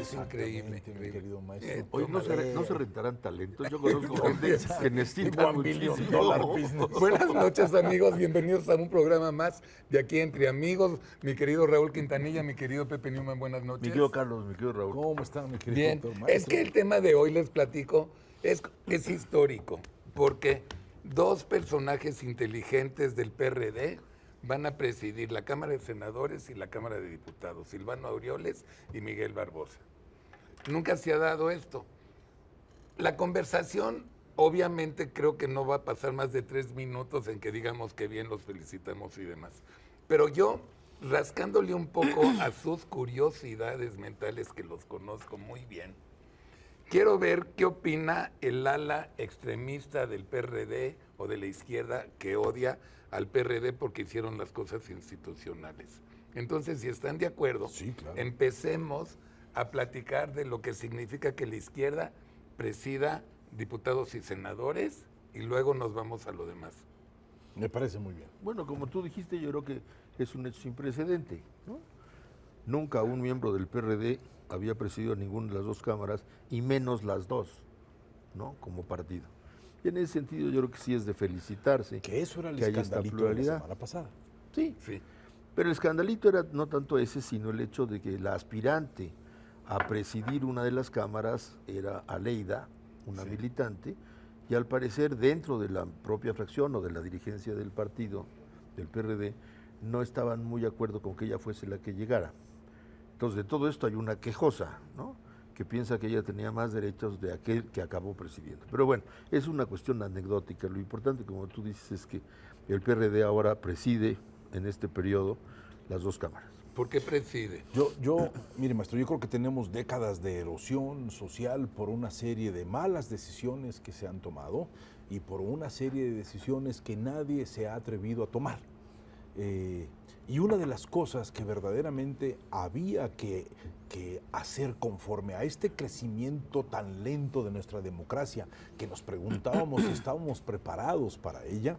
es increíble. Mi querido maestro. Hoy no se rentarán talentos. Yo conozco gente que necesita $1 billion muchísimo. business. Buenas noches, amigos. Bienvenidos a un programa más de Aquí Entre Amigos. Mi querido Raúl Quintanilla, mi querido Pepe Newman, buenas noches. Mi querido Carlos, mi querido Raúl. ¿Cómo está, mi querido Bien, doctor maestro? es que el tema de hoy, les platico, es histórico, porque dos personajes inteligentes del PRD van a presidir la Cámara de Senadores y la Cámara de Diputados, Silvano Aureoles y Miguel Barbosa. Nunca se ha dado esto. La conversación, obviamente, creo que no va a pasar más de 3 minutos en que digamos que bien los felicitamos y demás. Pero yo, rascándole un poco a sus curiosidades mentales, que los conozco muy bien, quiero ver qué opina el ala extremista del PRD o de la izquierda que odia al PRD porque hicieron las cosas institucionales. Entonces, si están de acuerdo, Sí, claro. empecemos a platicar de lo que significa que la izquierda presida diputados y senadores y luego nos vamos a lo demás. Me parece muy bien. Bueno, como tú dijiste, yo creo que es un hecho sin precedente, ¿no? Nunca un miembro del PRD había presidido ninguna de las dos cámaras y menos las dos, ¿no? Como partido. Y en ese sentido yo creo que sí es de felicitarse. Que eso era el que haya esta escandalito de la pluralidad. semana pasada. Sí, Sí. pero el escandalito era no tanto ese, sino el hecho de que la aspirante a presidir una de las cámaras era Aleida, una militante, y al parecer dentro de la propia fracción o de la dirigencia del partido, del PRD, no estaban muy de acuerdo con que ella fuese la que llegara. Entonces de todo esto hay una quejosa, ¿no?, que piensa que ella tenía más derechos de aquel que acabó presidiendo. Pero bueno, es una cuestión anecdótica. Lo importante, como tú dices, es que el PRD ahora preside en este periodo las dos cámaras. ¿Por qué preside? Mire, maestro, yo creo que tenemos décadas de erosión social por una serie de malas decisiones que se han tomado y por una serie de decisiones que nadie se ha atrevido a tomar. Y una de las cosas que verdaderamente había que hacer conforme a este crecimiento tan lento de nuestra democracia, que nos preguntábamos si estábamos preparados para ella,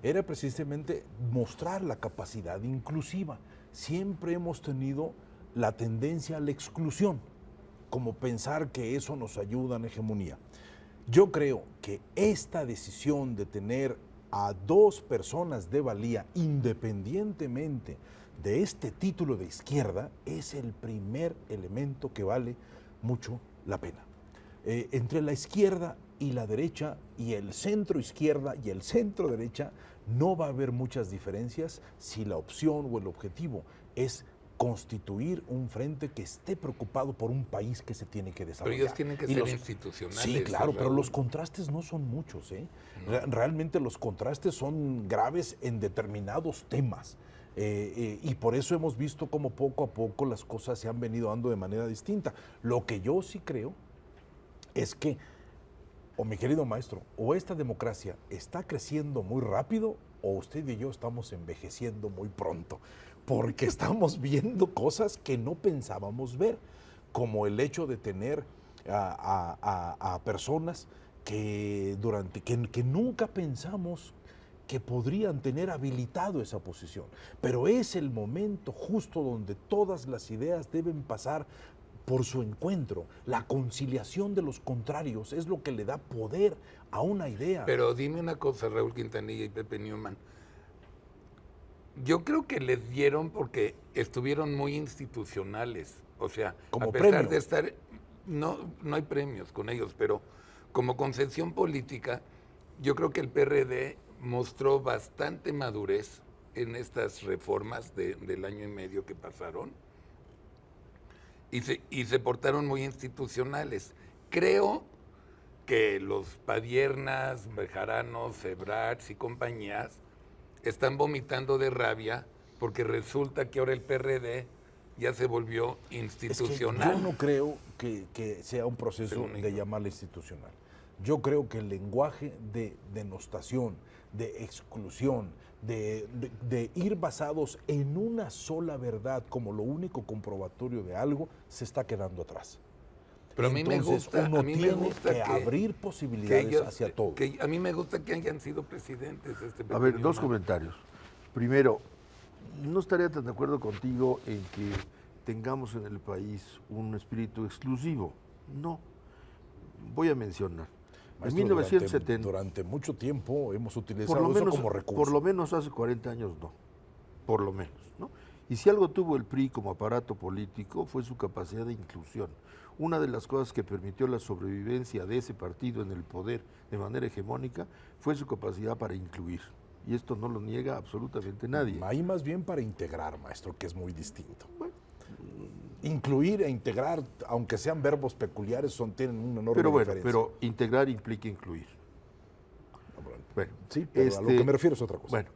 era precisamente mostrar la capacidad inclusiva. Siempre hemos tenido la tendencia a la exclusión, como pensar que eso nos ayuda en hegemonía. Yo creo que esta decisión de tener a dos personas de valía, independientemente de este título de izquierda, es el primer elemento que vale mucho la pena. Entre la izquierda y la derecha, y el centro izquierda y el centro derecha, no va a haber muchas diferencias si la opción o el objetivo es constituir un frente que esté preocupado por un país que se tiene que desarrollar. Pero ellos tienen que ser institucionales. Sí, claro, pero Raúl. los contrastes no son muchos, ¿eh? Realmente los contrastes son graves en determinados temas. Y por eso hemos visto cómo poco a poco las cosas se han venido dando de manera distinta. Lo que yo sí creo es que, mi querido maestro, o esta democracia está creciendo muy rápido o usted y yo estamos envejeciendo muy pronto, porque estamos viendo cosas que no pensábamos ver, como el hecho de tener a personas que nunca pensamos que podrían tener habilitado esa posición. Pero es el momento justo donde todas las ideas deben pasar por su encuentro. La conciliación de los contrarios es lo que le da poder a una idea. Pero dime una cosa, Raúl Quintanilla y Pepe Newman. Yo creo que les dieron porque estuvieron muy institucionales. O sea, Como a pesar premio. de estar... No hay premios con ellos, pero como concesión política, yo creo que el PRD mostró bastante madurez en estas reformas del año y medio que pasaron y se portaron muy institucionales. Creo que los Padiernas, Bejaranos, Ebrards y compañías están vomitando de rabia porque resulta que ahora el PRD ya se volvió institucional. Es que yo no creo que sea un proceso de llamarle institucional. Yo creo que el lenguaje de denostación, de exclusión, de ir basados en una sola verdad como lo único comprobatorio de algo, se está quedando atrás. Pero Entonces, uno tiene que abrir posibilidades hacia todo. A mí me gusta que hayan sido presidentes. A ver, dos comentarios. Primero, no estaría tan de acuerdo contigo en que tengamos en el país un espíritu exclusivo. No. Voy a mencionar. Maestro, En 1970, durante mucho tiempo hemos utilizado eso como recurso. por lo menos hace 40 años no. Por lo menos, ¿no? Y si algo tuvo el PRI como aparato político fue su capacidad de inclusión. Una de las cosas que permitió la sobrevivencia de ese partido en el poder de manera hegemónica fue su capacidad para incluir. Y esto no lo niega absolutamente nadie. Ahí más bien para integrar, maestro, que es muy distinto. Incluir e integrar, aunque sean verbos peculiares, tienen una enorme diferencia. Pero integrar implica incluir. Bueno, sí, pero a lo que me refiero es otra cosa. Bueno,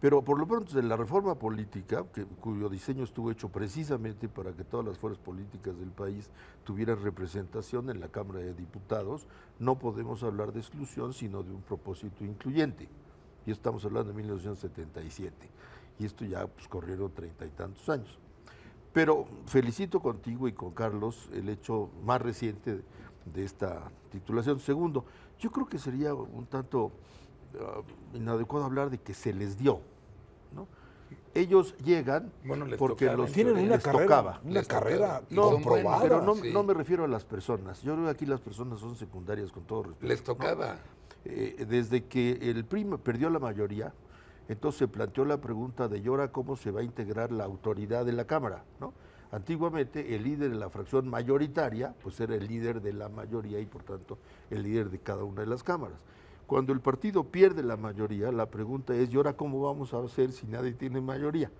pero por lo pronto de la reforma política, cuyo diseño estuvo hecho precisamente para que todas las fuerzas políticas del país tuvieran representación en la Cámara de Diputados, no podemos hablar de exclusión, sino de un propósito incluyente. Y estamos hablando de 1977. Y esto ya corrieron 30 y tantos años. Pero felicito contigo y con Carlos el hecho más reciente de esta titulación. Segundo, yo creo que sería un tanto inadecuado hablar de que se les dio, ¿no? Ellos llegan porque tienen una les carrera, tocaba. Una carrera No, comprobada. pero no me refiero a las personas. Yo creo que aquí las personas son secundarias con todo respeto. Les tocaba. ¿No? Desde que el PRI perdió la mayoría, entonces se planteó la pregunta de ¿y ahora cómo se va a integrar la autoridad de la Cámara? ¿No? Antiguamente el líder de la fracción mayoritaria pues era el líder de la mayoría y por tanto el líder de cada una de las cámaras. Cuando el partido pierde la mayoría, la pregunta es ¿y ahora cómo vamos a hacer si nadie tiene mayoría?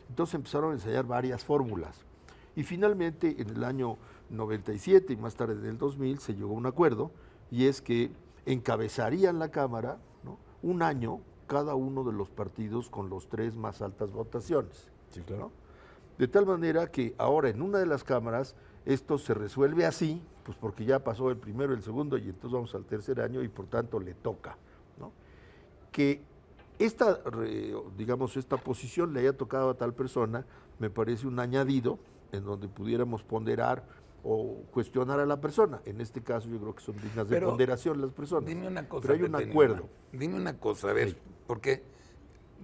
Entonces empezaron a ensayar varias fórmulas y finalmente en el año 97 y más tarde en el 2000 se llegó a un acuerdo y es que encabezarían la Cámara, ¿no?, un año cada uno de los partidos con los 3 más altas votaciones. Sí, claro. ¿No? De tal manera que ahora en una de las cámaras esto se resuelve así, pues porque ya pasó el primero, el segundo y entonces vamos al tercer año y por tanto le toca, ¿no? Que esta posición le haya tocado a tal persona me parece un añadido en donde pudiéramos ponderar o cuestionar a la persona. En este caso yo creo que son dignas de ponderación las personas. Dime una cosa. Pero hay un acuerdo. Dime una cosa, a ver, sí, porque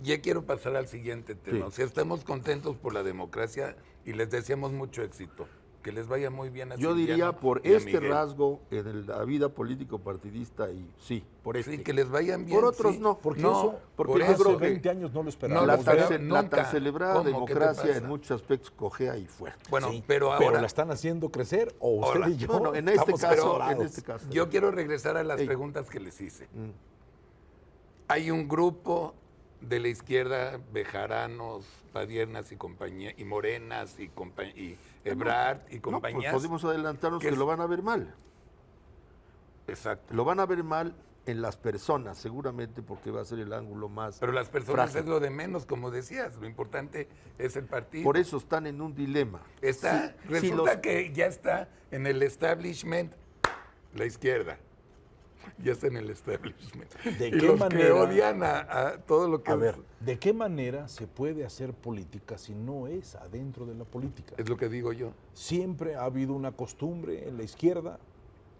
ya quiero pasar al siguiente tema. Sí. O sea, estamos contentos por la democracia y les deseamos mucho éxito. Que les vaya muy bien a Yo diría por este rasgo en la vida político-partidista y sí, por este. Sí, que les vayan bien. Por otros sí. No. Porque no, eso, porque yo creo que 20 años no lo esperábamos. La tan celebrada democracia en muchos aspectos cojea y fuerte. Bueno, sí, pero ahora... ¿Pero la están haciendo crecer o usted y yo? Bueno, en este caso, yo quiero regresar a las preguntas que les hice. Hay un grupo de la izquierda, Bejaranos, Padiernas y compañía, y Morenas y Ebrard y compañías. Pues podemos adelantarnos que lo van a ver mal. Exacto. Lo van a ver mal en las personas, seguramente porque va a ser el ángulo más Pero las personas frágil. Es lo de menos, como decías, lo importante es el partido. Por eso están en un dilema. Resulta que ya está en el establishment la izquierda. Ya está en el establishment. ¿De y qué los manera, que odian a todo lo que... A ver, ¿de qué manera se puede hacer política si no es adentro de la política? Es lo que digo yo. Siempre ha habido una costumbre en la izquierda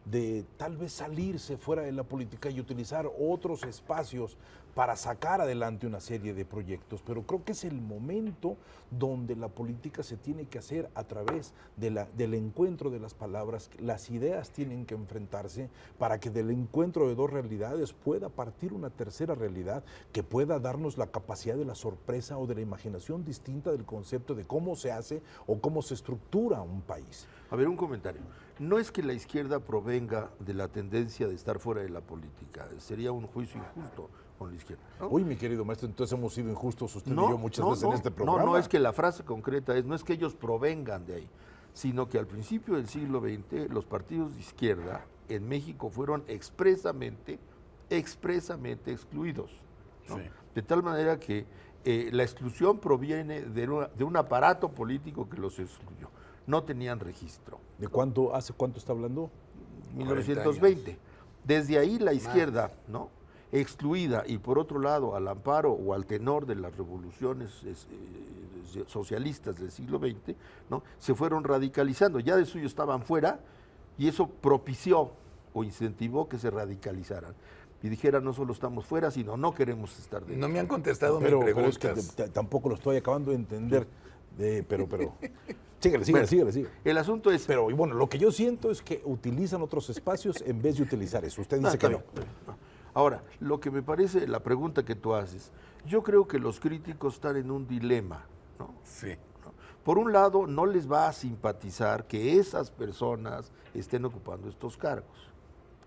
de tal vez salirse fuera de la política y utilizar otros espacios para sacar adelante una serie de proyectos, pero creo que es el momento donde la política se tiene que hacer a través del encuentro de las palabras. Las ideas tienen que enfrentarse para que del encuentro de dos realidades pueda partir una tercera realidad que pueda darnos la capacidad de la sorpresa o de la imaginación distinta del concepto de cómo se hace o cómo se estructura un país. A ver, un comentario. No es que la izquierda provenga de la tendencia de estar fuera de la política, sería un juicio injusto con la izquierda, ¿no? Uy, mi querido maestro, entonces hemos sido injustos usted y yo muchas veces en este programa. No, es que la frase concreta no es que ellos provengan de ahí, sino que al principio del siglo XX los partidos de izquierda en México fueron expresamente excluidos, ¿no? Sí. De tal manera que la exclusión proviene de un aparato político que los excluyó. No tenían registro. ¿De hace cuánto está hablando? 1920. Desde ahí la izquierda, ¿no?, excluida y por otro lado al amparo o al tenor de las revoluciones socialistas del siglo XX, ¿no?, se fueron radicalizando. Ya de suyo estaban fuera y eso propició o incentivó que se radicalizaran y dijeran no solo estamos fuera, sino no queremos estar dentro. No me han contestado mi pregunta. Pero es que tampoco lo estoy acabando de entender. Pero, síguele. El asunto es... Pero, y bueno, lo que yo siento es que utilizan otros espacios en vez de utilizar eso. Usted dice que no. Ahora, lo que me parece, la pregunta que tú haces, yo creo que los críticos están en un dilema, ¿no? Sí. Por un lado, no les va a simpatizar que esas personas estén ocupando estos cargos.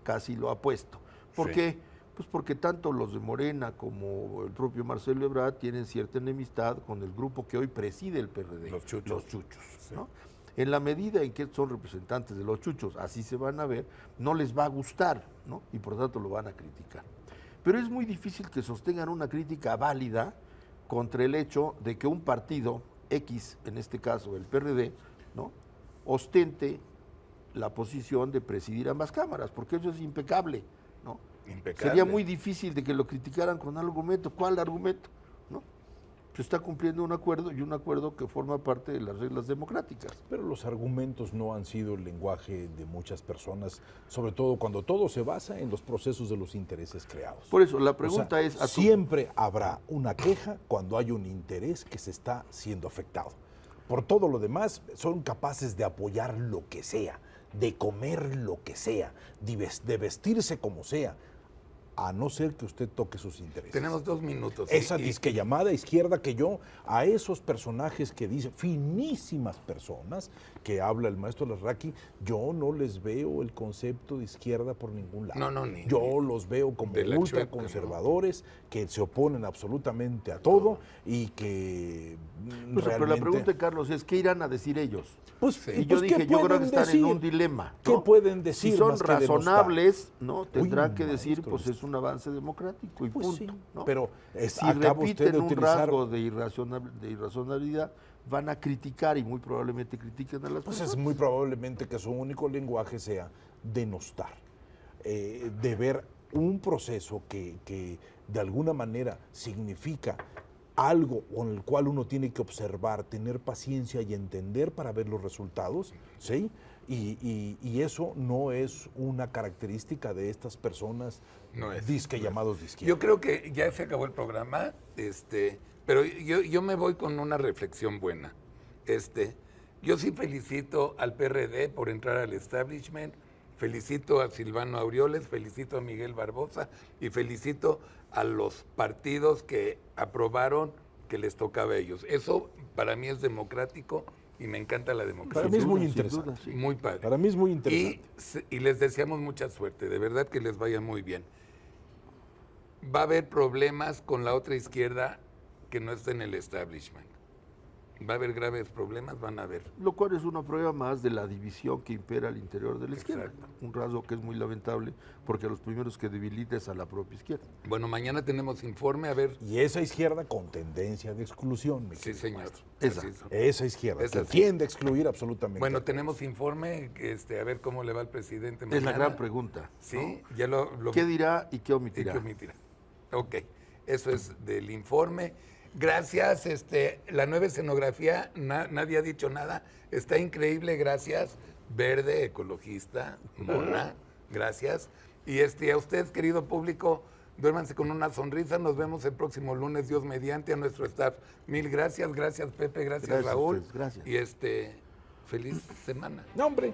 Casi lo apuesto. ¿Por Sí. qué? Pues porque tanto los de Morena como el propio Marcelo Ebrard tienen cierta enemistad con el grupo que hoy preside el PRD. Los chuchos. Los chuchos, Sí. ¿no? En la medida en que son representantes de los chuchos, así se van a ver, no les va a gustar, ¿no? Y por tanto lo van a criticar. Pero es muy difícil que sostengan una crítica válida contra el hecho de que un partido X, en este caso el PRD, ¿no?, ostente la posición de presidir ambas cámaras, porque eso es impecable, ¿no? Impecable. Sería muy difícil de que lo criticaran con argumento. ¿Cuál argumento? ¿No? Se está cumpliendo un acuerdo, y un acuerdo que forma parte de las reglas democráticas. Pero los argumentos no han sido el lenguaje de muchas personas, sobre todo cuando todo se basa en los procesos de los intereses creados. Por eso, la pregunta es... Siempre habrá una queja cuando hay un interés que se está siendo afectado. Por todo lo demás, son capaces de apoyar lo que sea, de comer lo que sea, de vestirse como sea, a no ser que usted toque sus intereses. Tenemos 2 minutos. Esa disque llamada izquierda que yo, a esos personajes que dicen, finísimas personas, que habla el maestro Larraqui, yo no les veo el concepto de izquierda por ningún lado. No, yo los veo como de la ultraconservadores, que se oponen absolutamente a todo y que Pues, realmente... pero la pregunta, Carlos, es ¿qué irán a decir ellos? Pues, Y yo dije, yo creo que están en un dilema, ¿no? ¿Qué pueden decir? Si son más que denostar? razonables, ¿no? Tendrán Uy, que decir, maestro, pues es un avance democrático y Pues punto, sí, ¿no? pero si acaba usted repiten de un utilizar... rasgo de irrazonabilidad, van a criticar y muy probablemente critiquen a las Pues personas. es muy probablemente que su único lenguaje sea denostar, de ver un proceso que de alguna manera significa algo con el cual uno tiene que observar, tener paciencia y entender para ver los resultados, ¿sí? Y eso no es una característica de estas personas llamados de izquierda. Yo creo que ya se acabó el programa, pero yo me voy con una reflexión buena. Yo sí felicito al PRD por entrar al establishment, felicito a Silvano Aureoles, felicito a Miguel Barbosa y felicito a los partidos que aprobaron que les tocaba a ellos. Eso para mí es democrático y me encanta la democracia. Para mí es muy sin interesante. duda, sí. Muy padre. Para mí es muy interesante. Y les deseamos mucha suerte, de verdad que les vaya muy bien. Va a haber problemas con la otra izquierda que no está en el establishment. Va a haber graves problemas, van a haber. Lo cual es una prueba más de la división que impera al interior de la izquierda. Exacto. Un rasgo que es muy lamentable porque a los primeros que debilita es a la propia izquierda. Bueno, mañana tenemos informe, a ver. Y esa izquierda con tendencia de exclusión, mi Sí, querido señor. maestro. Esa. Así son. Esa izquierda, Esa que sí. tiende a excluir absolutamente. Bueno, a todos. tenemos informe, a ver cómo le va al presidente mañana. Es la gran pregunta. Sí, ¿no? ya lo ¿Qué dirá y qué ¿y omitirá? qué omitirá? Ok, eso es del informe. Gracias, la nueva escenografía, nadie ha dicho nada, está increíble, gracias. Verde, ecologista, mona, gracias. Y a ustedes, querido público, duérmanse con una sonrisa, nos vemos el próximo lunes, Dios mediante, a nuestro staff. Mil gracias, gracias Pepe, gracias Raúl. Pues, gracias. Y feliz semana. No, hombre,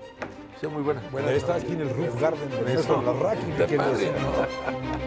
Sea muy buena. Buenas está noches. aquí en el Roof Garden de Eso. Maestro Larraqui, mi Está querido padre, señor. ¿no?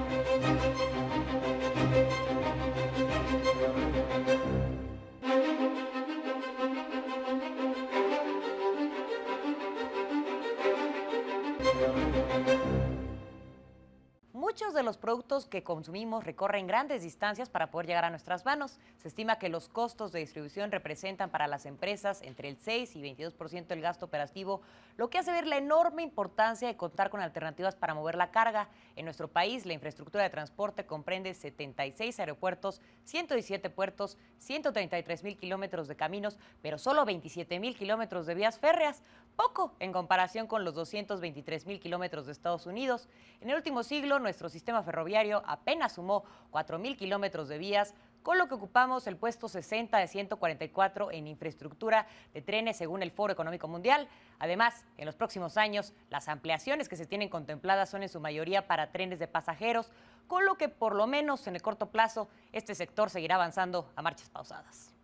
Muchos de los productos que consumimos recorren grandes distancias para poder llegar a nuestras manos. Se estima que los costos de distribución representan para las empresas entre el 6 y 22% del gasto operativo, lo que hace ver la enorme importancia de contar con alternativas para mover la carga. En nuestro país, la infraestructura de transporte comprende 76 aeropuertos, 117 puertos, 133,000 kilómetros de caminos, pero solo 27,000 kilómetros de vías férreas. Poco en comparación con los 223,000 kilómetros de Estados Unidos. En el último siglo, nuestro sistema ferroviario apenas sumó 4,000 kilómetros de vías, con lo que ocupamos el puesto 60 de 144 en infraestructura de trenes según el Foro Económico Mundial. Además, en los próximos años, las ampliaciones que se tienen contempladas son en su mayoría para trenes de pasajeros, con lo que por lo menos en el corto plazo este sector seguirá avanzando a marchas pausadas.